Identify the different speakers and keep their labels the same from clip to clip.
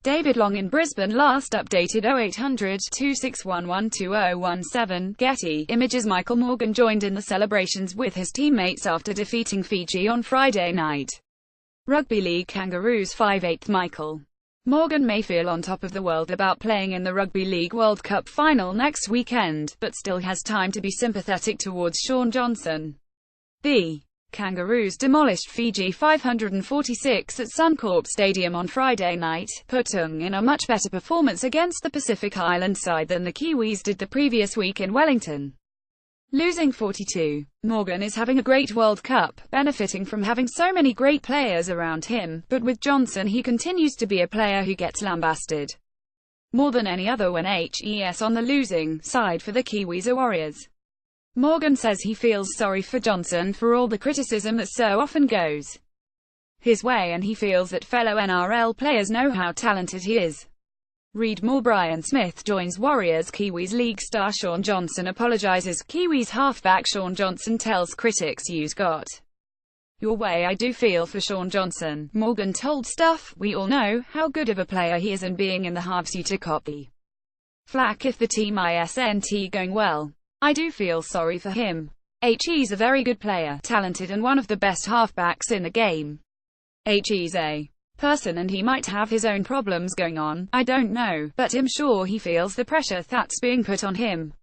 Speaker 1: David Long in Brisbane Last updated 0800 261 12017. Getty Images Michael Morgan joined in the celebrations with his teammates after defeating Fiji on Friday night. Rugby League Kangaroos 5/8. Michael Morgan may feel on top of the world about playing in the Rugby League World Cup final next weekend, but still has time to be sympathetic towards Shaun Johnson. The Kangaroos demolished Fiji 546 at Suncorp Stadium on Friday night, putting in a much better performance against the Pacific Island side than the Kiwis did the previous week in Wellington, losing 42. Morgan is having a great World Cup, benefiting from having so many great players around him, but with Johnson he continues to be a player who gets lambasted more than any other when he's on the losing side for the Kiwis or Warriors. Morgan says he feels sorry for Johnson for all the criticism that so often goes his way, and he feels that fellow NRL players know how talented he is. Read more. Brian Smith joins Warriors Kiwis league star Shaun Johnson apologises. Kiwis halfback Shaun Johnson tells critics you've got your way. I do feel for Shaun Johnson, Morgan told Stuff. We all know how good of a player he is, and being in the halves you to copy flack if the team isn't going well. I do feel sorry for him. He's a very good player, talented and one of the best halfbacks in the game. He's a person and he might have his own problems going on, I don't know, but I'm sure he feels the pressure that's being put on him.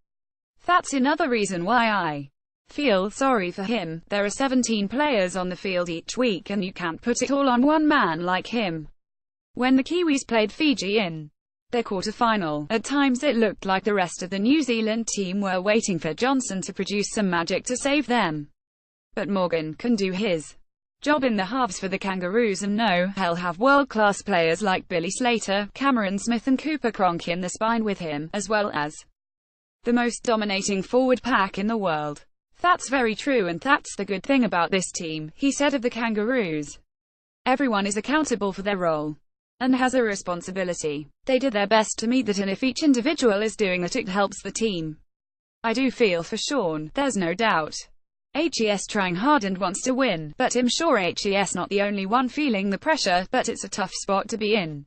Speaker 1: That's another reason why I feel sorry for him. There are 17 players on the field each week and you can't put it all on one man like him. When the Kiwis played Fiji in their quarter-final, at times it looked like the rest of the New Zealand team were waiting for Johnson to produce some magic to save them. But Morgan can do his job in the halves for the Kangaroos, and know he'll have world-class players like Billy Slater, Cameron Smith and Cooper Cronk in the spine with him, as well as the most dominating forward pack in the world. That's very true, and that's the good thing about this team, he said of the Kangaroos. Everyone is accountable for their role and has a responsibility. They did their best to meet that, and if each individual is doing that, it helps the team. I do feel for Shaun, there's no doubt. HE's trying hard and wants to win, but I'm sure HE's not the only one feeling the pressure, but it's a tough spot to be in.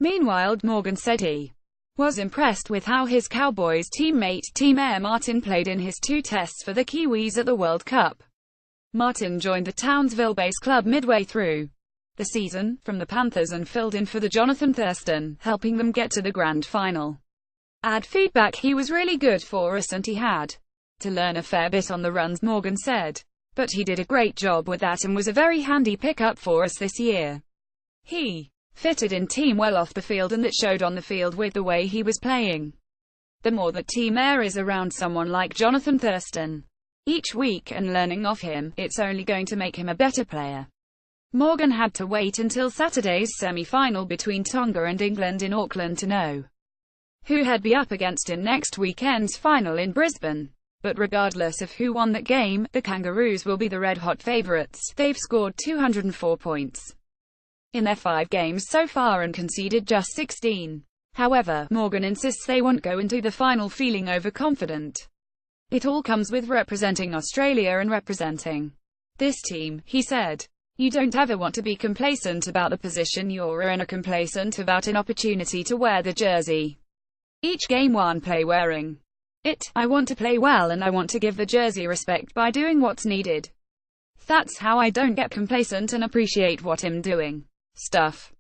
Speaker 1: Meanwhile, Morgan said he was impressed with how his Cowboys teammate, Team Air Martin, played in his 2 tests for the Kiwis at the World Cup. Martin joined the Townsville-based club midway through the season from the Panthers and filled in for the Jonathan Thurston, helping them get to the grand final. Add feedback, he was really good for us and he had to learn a fair bit on the runs, Morgan said. But he did a great job with that and was a very handy pickup for us this year. He fitted in team well off the field, and that showed on the field with the way he was playing. The more that Team Air is around someone like Jonathan Thurston each week and learning off him, it's only going to make him a better player. Morgan had to wait until Saturday's semi-final between Tonga and England in Auckland to know who he'd be up against in next weekend's final in Brisbane. But regardless of who won that game, the Kangaroos will be the red-hot favourites. They've scored 204 points in their 5 games so far and conceded just 16. However, Morgan insists they won't go into the final feeling overconfident. It all comes with representing Australia and representing this team, he said. You don't ever want to be complacent about the position you're in, or complacent about an opportunity to wear the jersey. Each game one play wearing it. I want to play well and I want to give the jersey respect by doing what's needed. That's how I don't get complacent and appreciate what I'm doing. Stuff.